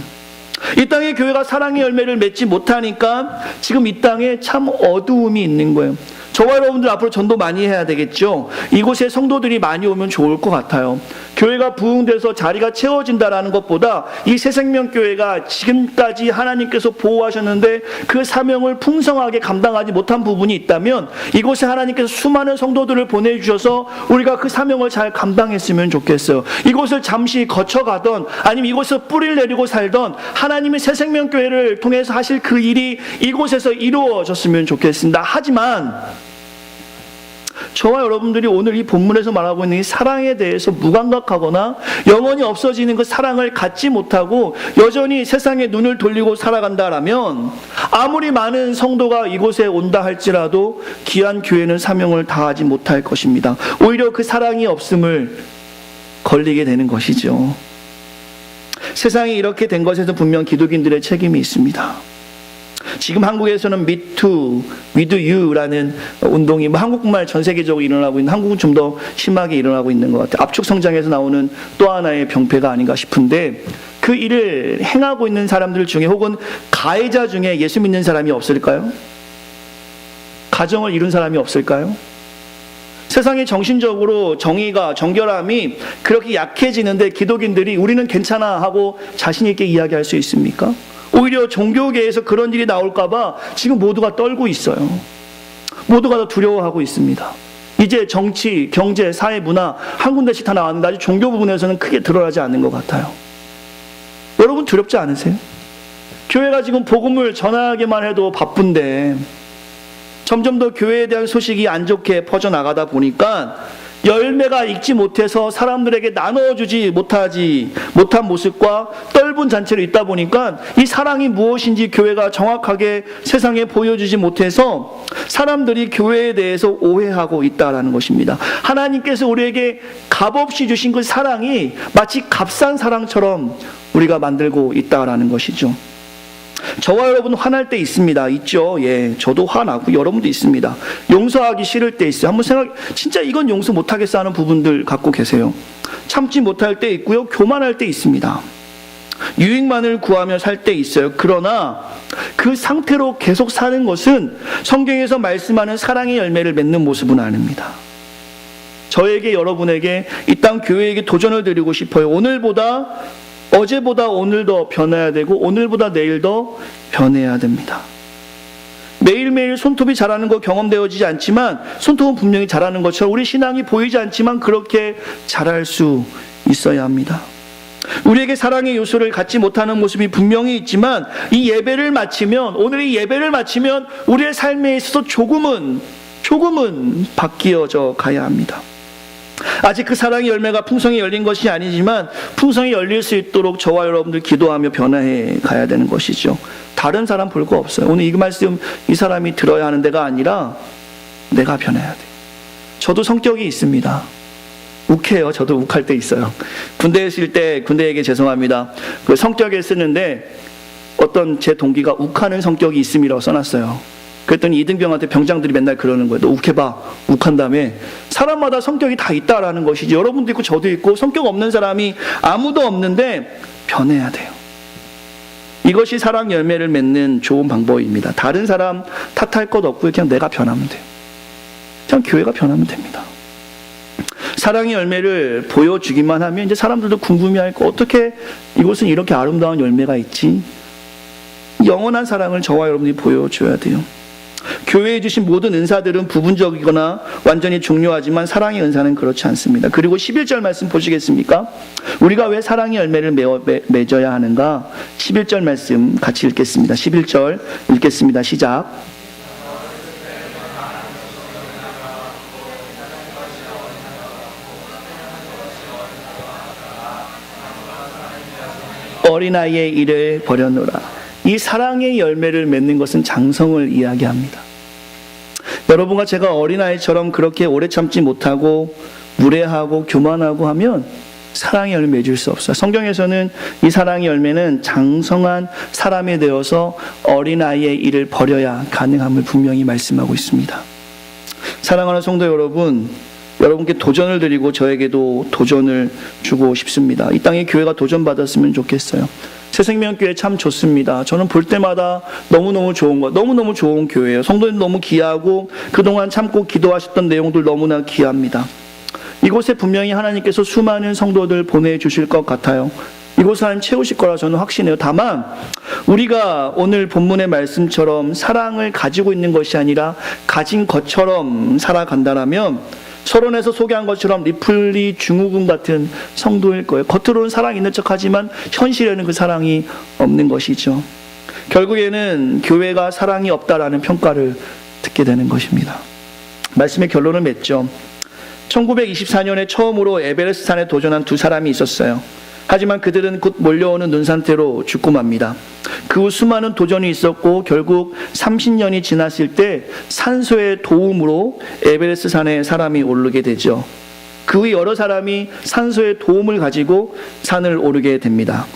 이 땅의 교회가 사랑의 열매를 맺지 못하니까 지금 이 땅에 참 어두움이 있는 거예요. 저와 여러분들 앞으로 전도 많이 해야 되겠죠. 이곳에 성도들이 많이 오면 좋을 것 같아요. 교회가 부흥돼서 자리가 채워진다라는 것보다 이 새생명교회가 지금까지 하나님께서 보호하셨는데 그 사명을 풍성하게 감당하지 못한 부분이 있다면 이곳에 하나님께서 수많은 성도들을 보내주셔서 우리가 그 사명을 잘 감당했으면 좋겠어요. 이곳을 잠시 거쳐가던 아니면 이곳에서 뿌리를 내리고 살던 하나님의 새생명교회를 통해서 하실 그 일이 이곳에서 이루어졌으면 좋겠습니다. 하지만 저와 여러분들이 오늘 이 본문에서 말하고 있는 이 사랑에 대해서 무감각하거나 영원히 없어지는 그 사랑을 갖지 못하고 여전히 세상에 눈을 돌리고 살아간다라면 아무리 많은 성도가 이곳에 온다 할지라도 귀한 교회는 사명을 다하지 못할 것입니다. 오히려 그 사랑이 없음을 걸리게 되는 것이죠. 세상이 이렇게 된 것에서 분명 기독인들의 책임이 있습니다. 지금 한국에서는 Me Too, With You라는 운동이 한국뿐만 아니라 전 세계적으로 일어나고 있는, 한국은 좀 더 심하게 일어나고 있는 것 같아요. 압축 성장에서 나오는 또 하나의 병폐가 아닌가 싶은데 그 일을 행하고 있는 사람들 중에 혹은 가해자 중에 예수 믿는 사람이 없을까요? 가정을 이룬 사람이 없을까요? 세상의 정신적으로 정의가, 정결함이 그렇게 약해지는데 기독인들이 우리는 괜찮아 하고 자신 있게 이야기할 수 있습니까? 오히려 종교계에서 그런 일이 나올까봐 지금 모두가 떨고 있어요. 모두가 다 두려워하고 있습니다. 이제 정치, 경제, 사회, 문화 한 군데씩 다 나왔는데 아직 종교 부분에서는 크게 드러나지 않는 것 같아요. 여러분 두렵지 않으세요? 교회가 지금 복음을 전하기만 해도 바쁜데 점점 더 교회에 대한 소식이 안 좋게 퍼져나가다 보니까 열매가 익지 못해서 사람들에게 나눠주지 못한 모습과 떫은 잔치로 있다 보니까 이 사랑이 무엇인지 교회가 정확하게 세상에 보여주지 못해서 사람들이 교회에 대해서 오해하고 있다는 것입니다. 하나님께서 우리에게 값없이 주신 그 사랑이 마치 값싼 사랑처럼 우리가 만들고 있다는 것이죠. 저와 여러분 화날 때 있습니다. 있죠. 예, 저도 화나고 여러분도 있습니다. 용서하기 싫을 때 있어요. 한번 진짜 이건 용서 못하겠어 하는 부분들 갖고 계세요. 참지 못할 때 있고요. 교만할 때 있습니다. 유익만을 구하며 살 때 있어요. 그러나 그 상태로 계속 사는 것은 성경에서 말씀하는 사랑의 열매를 맺는 모습은 아닙니다. 저에게, 여러분에게, 이 땅 교회에게 도전을 드리고 싶어요. 어제보다 오늘 더 변해야 되고 오늘보다 내일 더 변해야 됩니다. 매일매일 손톱이 자라는 거 경험되어지지 않지만 손톱은 분명히 자라는 것처럼 우리 신앙이 보이지 않지만 그렇게 자랄 수 있어야 합니다. 우리에게 사랑의 요소를 갖지 못하는 모습이 분명히 있지만 이 예배를 마치면, 오늘 이 예배를 마치면 우리의 삶에 있어서 조금은 바뀌어져 가야 합니다. 아직 그 사랑의 열매가 풍성히 열린 것이 아니지만 풍성히 열릴 수 있도록 저와 여러분들 기도하며 변화해 가야 되는 것이죠. 다른 사람 볼 거 없어요. 오늘 이 말씀 이 사람이 들어야 하는 데가 아니라 내가 변해야 돼. 저도 성격이 있습니다. 욱해요. 저도 욱할 때 있어요. 군대에 있을 때 군대에게 죄송합니다. 그 성격에 쓰는데 어떤 제 동기가 욱하는 성격이 있음이라고 써놨어요. 그랬더니 이등병한테 병장들이 맨날 그러는 거예요. 너 욱해봐. 욱한 다음에 사람마다 성격이 다 있다라는 것이지. 여러분도 있고 저도 있고 성격 없는 사람이 아무도 없는데 변해야 돼요. 이것이 사랑 열매를 맺는 좋은 방법입니다. 다른 사람 탓할 것 없고요. 그냥 내가 변하면 돼요. 그냥 교회가 변하면 됩니다. 사랑의 열매를 보여주기만 하면 이제 사람들도 궁금해할 거, 어떻게 이곳은 이렇게 아름다운 열매가 있지? 영원한 사랑을 저와 여러분이 보여줘야 돼요. 교회에 주신 모든 은사들은 부분적이거나 완전히 중요하지만 사랑의 은사는 그렇지 않습니다. 그리고 11절 말씀 보시겠습니까? 우리가 왜 사랑의 열매를 맺어야 하는가? 11절 말씀 같이 읽겠습니다. 11절 읽겠습니다. 시작. 어린아이의 일을 버려놓으라. 이 사랑의 열매를 맺는 것은 장성을 이야기합니다. 여러분과 제가 어린아이처럼 그렇게 오래 참지 못하고 무례하고 교만하고 하면 사랑의 열매 맺을 수 없어요. 성경에서는 이 사랑의 열매는 장성한 사람이 되어서 어린아이의 일을 버려야 가능함을 분명히 말씀하고 있습니다. 사랑하는 성도 여러분, 여러분께 도전을 드리고 저에게도 도전을 주고 싶습니다. 이 땅에 교회가 도전받았으면 좋겠어요. 새생명교회 참 좋습니다. 저는 볼 때마다 너무너무 좋은 거, 너무너무 좋은 교회예요. 성도님 너무 귀하고 그동안 참고 기도하셨던 내용들 너무나 귀합니다. 이곳에 분명히 하나님께서 수많은 성도들 보내주실 것 같아요. 이곳을 하나님 채우실 거라 저는 확신해요. 다만 우리가 오늘 본문의 말씀처럼 사랑을 가지고 있는 것이 아니라 가진 것처럼 살아간다면 서론에서 소개한 것처럼 리플리 증후군 같은 성도일 거예요. 겉으로는 사랑이 있는 척하지만 현실에는 그 사랑이 없는 것이죠. 결국에는 교회가 사랑이 없다라는 평가를 듣게 되는 것입니다. 말씀의 결론을 맺죠. 1924년에 처음으로 에베레스트 산에 도전한 두 사람이 있었어요. 하지만 그들은 곧 몰려오는 눈 상태로 죽고 맙니다. 그 후 수많은 도전이 있었고 결국 30년이 지났을 때 산소의 도움으로 에베레스트 산에 사람이 오르게 되죠. 그 후 여러 사람이 산소의 도움을 가지고 산을 오르게 됩니다.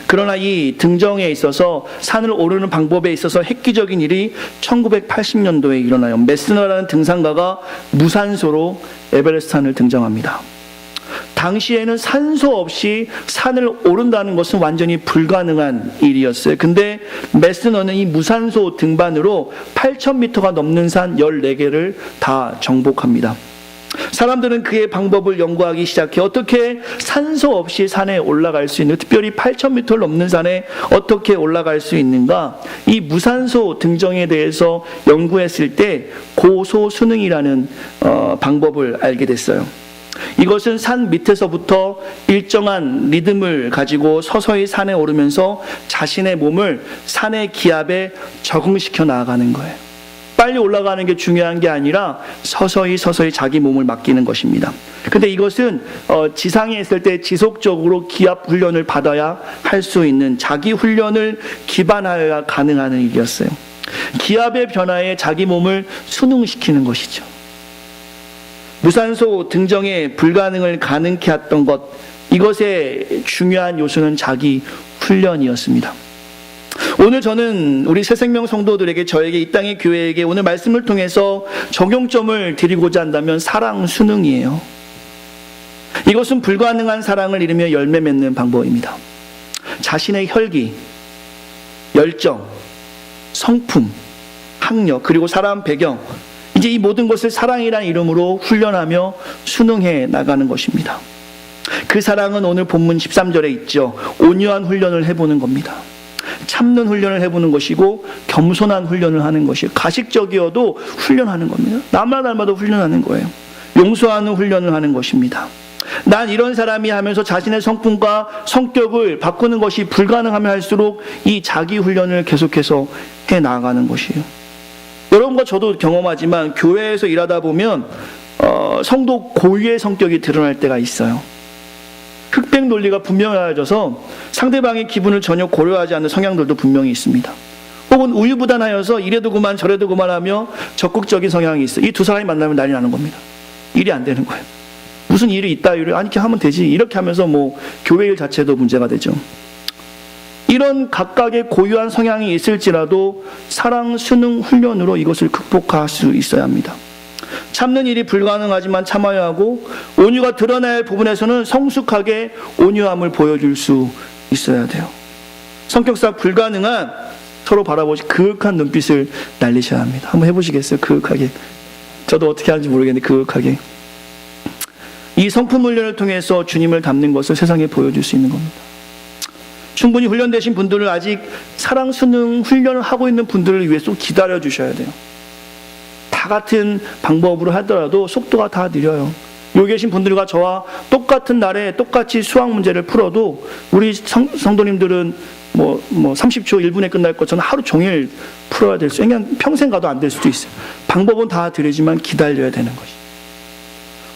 그러나 이 등정에 있어서 산을 오르는 방법에 있어서 획기적인 일이 1980년도에 일어나요. 메스너라는 등산가가 무산소로 에베레스트 산을 등정합니다. 당시에는 산소 없이 산을 오른다는 것은 완전히 불가능한 일이었어요. 근데 메스너는 이 무산소 등반으로 8,000m가 넘는 산 14개를 다 정복합니다. 사람들은 그의 방법을 연구하기 시작해 어떻게 산소 없이 산에 올라갈 수 있는, 특별히 8,000m를 넘는 산에 어떻게 올라갈 수 있는가, 이 무산소 등정에 대해서 연구했을 때 고소수능이라는 방법을 알게 됐어요. 이것은 산 밑에서부터 일정한 리듬을 가지고 서서히 산에 오르면서 자신의 몸을 산의 기압에 적응시켜 나아가는 거예요. 빨리 올라가는 게 중요한 게 아니라 서서히 자기 몸을 맡기는 것입니다. 근데 이것은 지상에 있을 때 지속적으로 기압 훈련을 받아야 할 수 있는, 자기 훈련을 기반하여야 가능한 일이었어요. 기압의 변화에 자기 몸을 순응시키는 것이죠. 무산소 등정에 불가능을 가능케 했던 것, 이것의 중요한 요소는 자기 훈련이었습니다. 오늘 저는 우리 새생명 성도들에게, 저에게, 이 땅의 교회에게 오늘 말씀을 통해서 적용점을 드리고자 한다면 사랑 순응이에요. 이것은 불가능한 사랑을 이루며 열매 맺는 방법입니다. 자신의 혈기, 열정, 성품, 학력, 그리고 살아온 배경, 이제 이 모든 것을 사랑이라는 이름으로 훈련하며 순응해 나가는 것입니다. 그 사랑은 오늘 본문 13절에 있죠. 온유한 훈련을 해보는 겁니다. 참는 훈련을 해보는 것이고 겸손한 훈련을 하는 것이에요. 가식적이어도 훈련하는 겁니다. 남을 닮아도 훈련하는 거예요. 용서하는 훈련을 하는 것입니다. 난 이런 사람이 하면서 자신의 성품과 성격을 바꾸는 것이 불가능하면 할수록 이 자기 훈련을 계속해서 해 나가는 것이에요. 여러분과 저도 경험하지만 교회에서 일하다 보면 성도 고유의 성격이 드러날 때가 있어요. 흑백 논리가 분명해져서 상대방의 기분을 전혀 고려하지 않는 성향들도 분명히 있습니다. 혹은 우유부단하여서 이래도 그만 저래도 그만하며 적극적인 성향이 있어요. 이 두 사람이 만나면 난리 나는 겁니다. 일이 안 되는 거예요. 무슨 일이 있다, 이렇게 아니, 이렇게 하면 되지, 이렇게 하면서 교회 일 자체도 문제가 되죠. 이런 각각의 고유한 성향이 있을지라도 사랑 순응 훈련으로 이것을 극복할 수 있어야 합니다. 참는 일이 불가능하지만 참아야 하고, 온유가 드러날 부분에서는 성숙하게 온유함을 보여줄 수 있어야 돼요. 성격상 불가능한, 서로 바라보시 그윽한 눈빛을 날리셔야 합니다. 한번 해보시겠어요? 그윽하게. 저도 어떻게 하는지 모르겠는데 그윽하게. 이 성품 훈련을 통해서 주님을 닮는 것을 세상에 보여줄 수 있는 겁니다. 충분히 훈련되신 분들을, 아직 사랑 순응 훈련을 하고 있는 분들을 위해서 기다려 주셔야 돼요. 다 같은 방법으로 하더라도 속도가 다 느려요. 여기 계신 분들과 저와 똑같은 날에 똑같이 수학 문제를 풀어도 우리 성도님들은 30초 1분에 끝날 것 저는 하루 종일 풀어야 될 수, 그냥 평생 가도 안 될 수도 있어요. 방법은 다 드리지만 기다려야 되는 것이.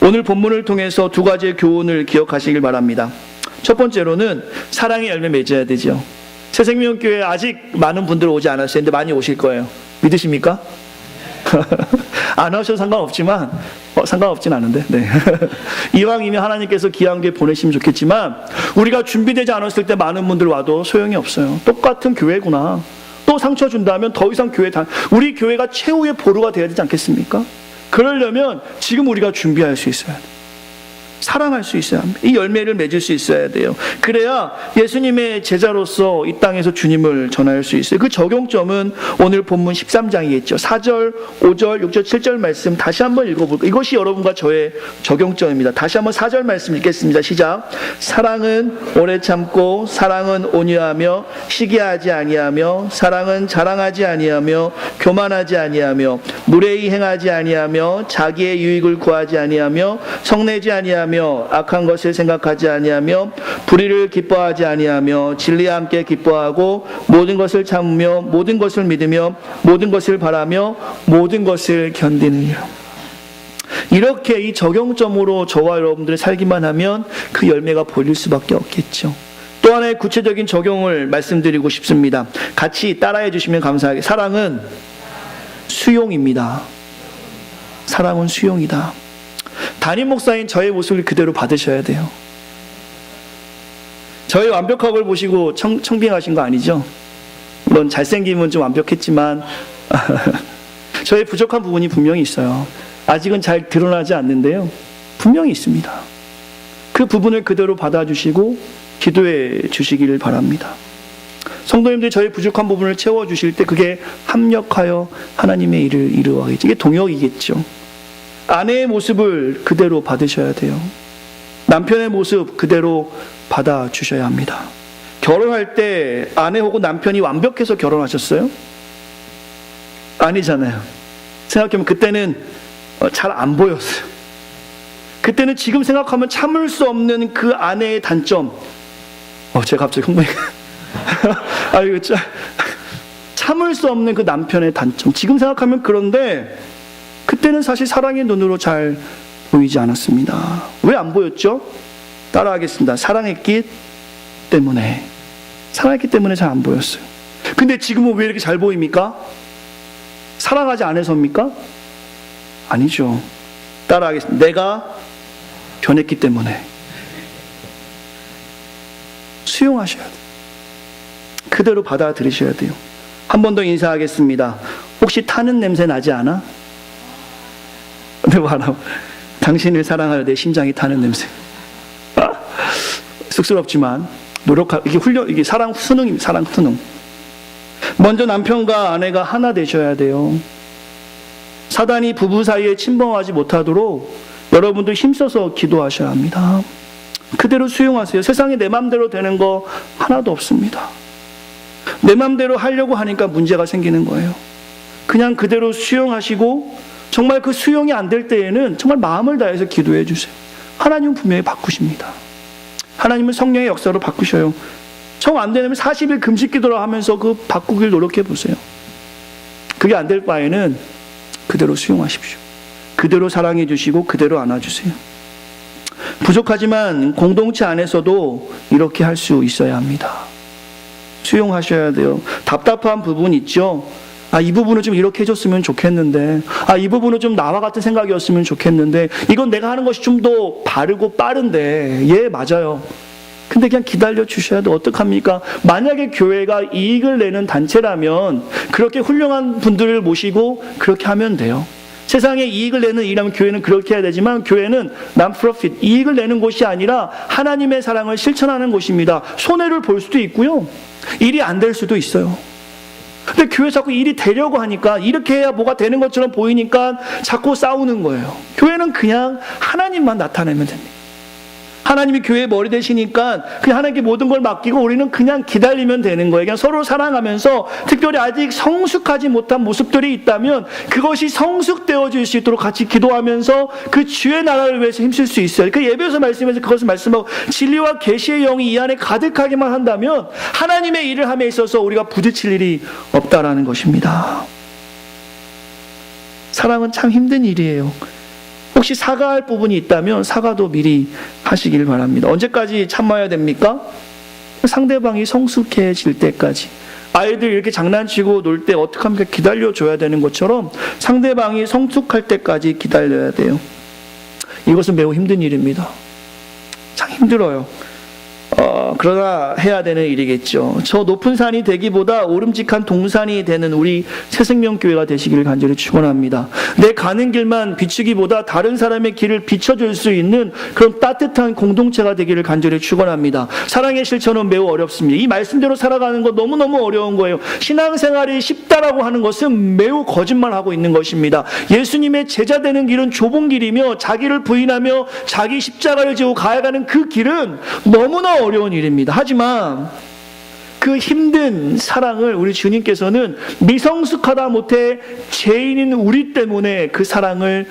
오늘 본문을 통해서 두 가지의 교훈을 기억하시길 바랍니다. 첫 번째로는 사랑의 열매 맺어야 되죠. 새생명교회 아직 많은 분들 오지 않았어요. 근데 많이 오실 거예요. 믿으십니까? 안 하셔도 상관없지만 상관없진 않은데 네. 이왕이면 하나님께서 귀한 게 보내시면 좋겠지만 우리가 준비되지 않았을 때 많은 분들 와도 소용이 없어요. 똑같은 교회구나. 또 상처 준다면 더 이상 우리 교회가 최후의 보루가 되어야 되지 않겠습니까? 그러려면 지금 우리가 준비할 수 있어야 돼요. 사랑할 수 있어야 합니다. 이 열매를 맺을 수 있어야 돼요. 그래야 예수님의 제자로서 이 땅에서 주님을 전할 수 있어요. 그 적용점은 오늘 본문 13장이겠죠. 4절, 5절, 6절, 7절 말씀 다시 한번 읽어볼까요? 이것이 여러분과 저의 적용점입니다. 다시 한번 4절 말씀 읽겠습니다. 시작. 사랑은 오래 참고 사랑은 온유하며 시기하지 아니하며 사랑은 자랑하지 아니하며 교만하지 아니하며 무례히 행하지 아니하며 자기의 유익을 구하지 아니하며 성내지 아니하며 악한 것을 생각하지 아니하며 불의를 기뻐하지 아니하며 진리와 함께 기뻐하고 모든 것을 참으며 모든 것을 믿으며 모든 것을 바라며 모든 것을 견디느니라. 이렇게 이 적용점으로 저와 여러분들이 살기만 하면 그 열매가 보일 수밖에 없겠죠. 또 하나의 구체적인 적용을 말씀드리고 싶습니다. 같이 따라해 주시면 감사하겠습니다. 사랑은 수용입니다. 사랑은 수용이다. 담임 목사인 저의 모습을 그대로 받으셔야 돼요. 저의 완벽함을 보시고 청빙하신 거 아니죠? 물론 잘생김은 좀 완벽했지만 저의 부족한 부분이 분명히 있어요. 아직은 잘 드러나지 않는데요. 분명히 있습니다. 그 부분을 그대로 받아주시고 기도해 주시기를 바랍니다. 성도님들이 저의 부족한 부분을 채워주실 때 그게 합력하여 하나님의 일을 이루어가겠죠. 이게 동역이겠죠. 아내의 모습을 그대로 받으셔야 돼요. 남편의 모습 그대로 받아주셔야 합니다. 결혼할 때 아내 혹은 남편이 완벽해서 결혼하셨어요? 아니잖아요. 생각해보면 그때는 잘 안 보였어요. 그때는 지금 생각하면 참을 수 없는 그 아내의 단점. 제가 갑자기 흥분해. 이거 참을 수 없는 그 남편의 단점. 지금 생각하면 그런데 그때는 사실 사랑의 눈으로 잘 보이지 않았습니다. 왜 안 보였죠? 따라하겠습니다. 사랑했기 때문에. 사랑했기 때문에 잘 안 보였어요. 근데 지금은 왜 이렇게 잘 보입니까? 사랑하지 않아서입니까? 아니죠. 따라하겠습니다. 내가 변했기 때문에. 수용하셔야 돼요. 그대로 받아들이셔야 돼요. 한 번 더 인사하겠습니다. 혹시 타는 냄새 나지 않아? 근데 봐라. 당신을 사랑하여 내 심장이 타는 냄새. 쑥스럽지만 이게 사랑 수능입니다. 사랑 수능. 먼저 남편과 아내가 하나 되셔야 돼요. 사단이 부부 사이에 침범하지 못하도록 여러분들 힘써서 기도하셔야 합니다. 그대로 수용하세요. 세상에 내 맘대로 되는 거 하나도 없습니다. 내 맘대로 하려고 하니까 문제가 생기는 거예요. 그냥 그대로 수용하시고 정말 그 수용이 안 될 때에는 정말 마음을 다해서 기도해 주세요. 하나님은 분명히 바꾸십니다. 하나님은 성령의 역사로 바꾸셔요. 정 안 되면 40일 금식 기도를 하면서 그 바꾸길 노력해 보세요. 그게 안 될 바에는 그대로 수용하십시오. 그대로 사랑해 주시고 그대로 안아주세요. 부족하지만 공동체 안에서도 이렇게 할 수 있어야 합니다. 수용하셔야 돼요. 답답한 부분 있죠? 이 부분을 좀 이렇게 해줬으면 좋겠는데, 이 부분은 좀 나와 같은 생각이었으면 좋겠는데, 이건 내가 하는 것이 좀 더 바르고 빠른데, 맞아요. 근데 그냥 기다려 주셔야 돼. 어떡합니까? 만약에 교회가 이익을 내는 단체라면 그렇게 훌륭한 분들을 모시고 그렇게 하면 돼요. 세상에 이익을 내는 일이라면 교회는 그렇게 해야 되지만 교회는 non-profit, 이익을 내는 곳이 아니라 하나님의 사랑을 실천하는 곳입니다. 손해를 볼 수도 있고요. 일이 안 될 수도 있어요. 근데 교회 자꾸 일이 되려고 하니까 이렇게 해야 뭐가 되는 것처럼 보이니까 자꾸 싸우는 거예요. 교회는 그냥 하나님만 나타내면 됩니다. 하나님이 교회의 머리 되시니까 그냥 하나님께 모든 걸 맡기고 우리는 그냥 기다리면 되는 거예요. 그냥 서로 사랑하면서 특별히 아직 성숙하지 못한 모습들이 있다면 그것이 성숙되어질 수 있도록 같이 기도하면서 그 주의 나라를 위해서 힘쓸 수 있어요. 그 예배에서 말씀해서 그것을 말씀하고 진리와 계시의 영이 이 안에 가득하게만 한다면 하나님의 일을 함에 있어서 우리가 부딪힐 일이 없다라는 것입니다. 사랑은 참 힘든 일이에요. 혹시 사과할 부분이 있다면 사과도 미리 하시길 바랍니다. 언제까지 참아야 됩니까? 상대방이 성숙해질 때까지. 아이들 이렇게 장난치고 놀 때 어떻게 하면 기다려줘야 되는 것처럼 상대방이 성숙할 때까지 기다려야 돼요. 이것은 매우 힘든 일입니다. 참 힘들어요. 그러나 해야 되는 일이겠죠. 저 높은 산이 되기보다 오름직한 동산이 되는 우리 새생명교회가 되시기를 간절히 축원합니다. 내 가는 길만 비추기보다 다른 사람의 길을 비춰줄 수 있는 그런 따뜻한 공동체가 되기를 간절히 축원합니다. 사랑의 실천은 매우 어렵습니다. 이 말씀대로 살아가는 거 너무너무 어려운 거예요. 신앙생활이 쉽다라고 하는 것은 매우 거짓말하고 있는 것입니다. 예수님의 제자 되는 길은 좁은 길이며 자기를 부인하며 자기 십자가를 지고 가야가는 그 길은 너무나 어려운 일입니다. 하지만 그 힘든 사랑을 우리 주님께서는 미성숙하다 못해 죄인인 우리 때문에 그 사랑을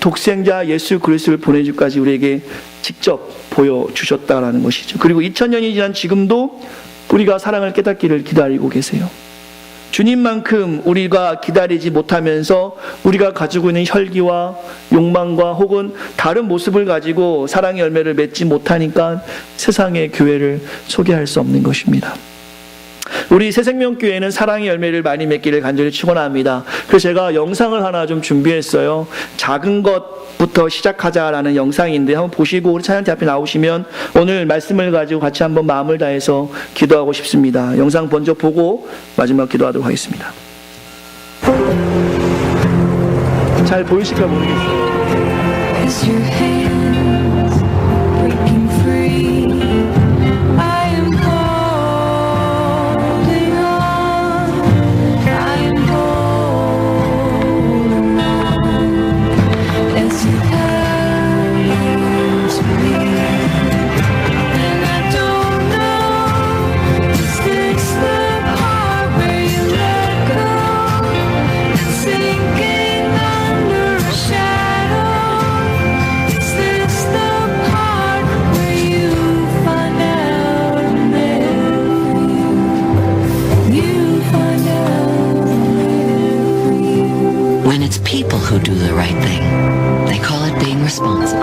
독생자 예수 그리스도를 보내주기까지 우리에게 직접 보여주셨다라는 것이죠. 그리고 2000년이 지난 지금도 우리가 사랑을 깨닫기를 기다리고 계세요. 주님만큼 우리가 기다리지 못하면서 우리가 가지고 있는 혈기와 욕망과 혹은 다른 모습을 가지고 사랑의 열매를 맺지 못하니까 세상의 교회를 소개할 수 없는 것입니다. 우리 새생명교회는 사랑의 열매를 많이 맺기를 간절히 축원합니다. 그래서 제가 영상을 하나 좀 준비했어요. 작은 것부터 시작하자라는 영상인데 한번 보시고 우리 찬양팀 앞에 나오시면 오늘 말씀을 가지고 같이 한번 마음을 다해서 기도하고 싶습니다. 영상 먼저 보고 마지막 기도하도록 하겠습니다. 잘 보이실까 모르겠어요. When it's people who do the right thing, they call it being responsible.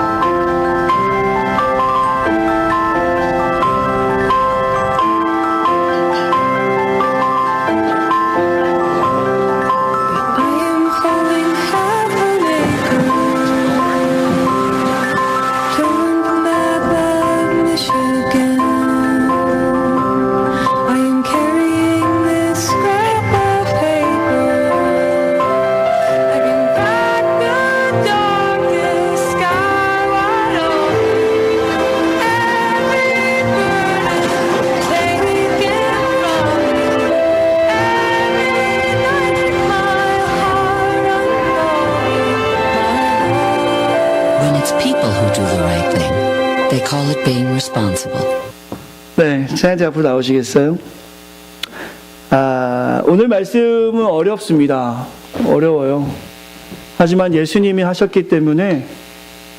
They call it being responsible. 네, 찬양팀 앞으로 나오시겠어요? 오늘 말씀은 어렵습니다. 어려워요. 하지만 예수님이 하셨기 때문에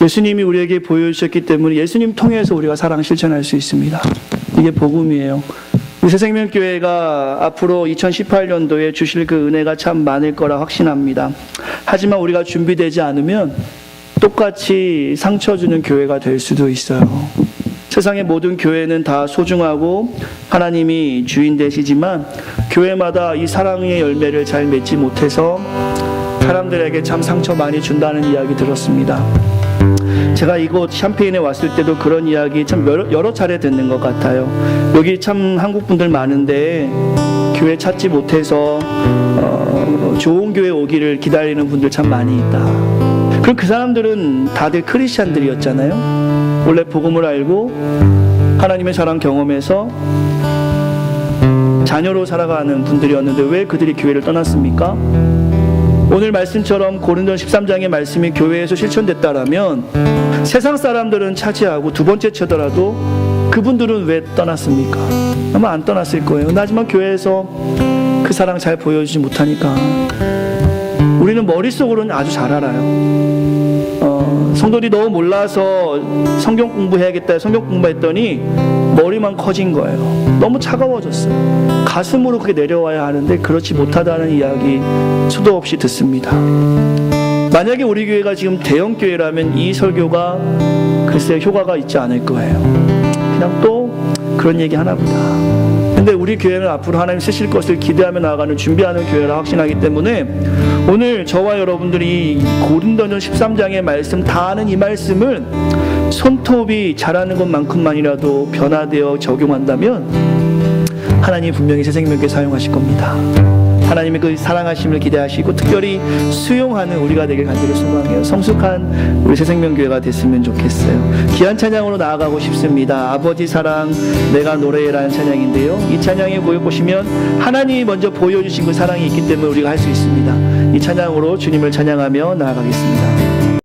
예수님이 우리에게 보여주셨기 때문에 예수님 통해서 우리가 사랑 실천할 수 있습니다. 이게 복음이에요. 우리 새생명교회가 앞으로 2018년도에 주실 그 은혜가 참 많을 거라 확신합니다. 하지만 우리가 준비되지 않으면 똑같이 상처 주는 교회가 될 수도 있어요. 세상의 모든 교회는 다 소중하고 하나님이 주인 되시지만 교회마다 이 사랑의 열매를 잘 맺지 못해서 사람들에게 참 상처 많이 준다는 이야기 들었습니다. 제가 이곳 샴페인에 왔을 때도 그런 이야기 참 여러 차례 듣는 것 같아요. 여기 참 한국 분들 많은데 교회 찾지 못해서 좋은 교회 오기를 기다리는 분들 참 많이 있다. 그럼 그 사람들은 다들 크리스찬들이었잖아요. 원래 복음을 알고 하나님의 사랑 경험해서 자녀로 살아가는 분들이었는데 왜 그들이 교회를 떠났습니까? 오늘 말씀처럼 고린도전 13장의 말씀이 교회에서 실천됐다라면 세상 사람들은 차지하고 두 번째 쳐더라도 그분들은 왜 떠났습니까? 아마 안 떠났을 거예요. 하지만 교회에서 그 사랑 잘 보여주지 못하니까 우리는 머릿속으로는 아주 잘 알아요. 성도들이 너무 몰라서 성경 공부해야겠다 성경 공부했더니 머리만 커진 거예요. 너무 차가워졌어요. 가슴으로 그게 내려와야 하는데 그렇지 못하다는 이야기 수도 없이 듣습니다. 만약에 우리 교회가 지금 대형 교회라면 이 설교가 글쎄 효과가 있지 않을 거예요. 그냥 또 그런 얘기 하나 보다. 근데 우리 교회는 앞으로 하나님 쓰실 것을 기대하며 나아가는 준비하는 교회라 확신하기 때문에 오늘 저와 여러분들이 고린도전 13장의 말씀 다 아는 이 말씀을 손톱이 자라는 것만큼만이라도 변화되어 적용한다면 하나님 분명히 새생명교회 사용하실 겁니다. 하나님의 그 사랑하심을 기대하시고 특별히 수용하는 우리가 되길 간절히 소망해요. 성숙한 우리 새생명교회가 됐으면 좋겠어요. 귀한 찬양으로 나아가고 싶습니다. 아버지 사랑 내가 노래해라는 찬양인데요, 이 찬양에 보시면 하나님이 먼저 보여주신 그 사랑이 있기 때문에 우리가 할 수 있습니다. 이 찬양으로 주님을 찬양하며 나아가겠습니다.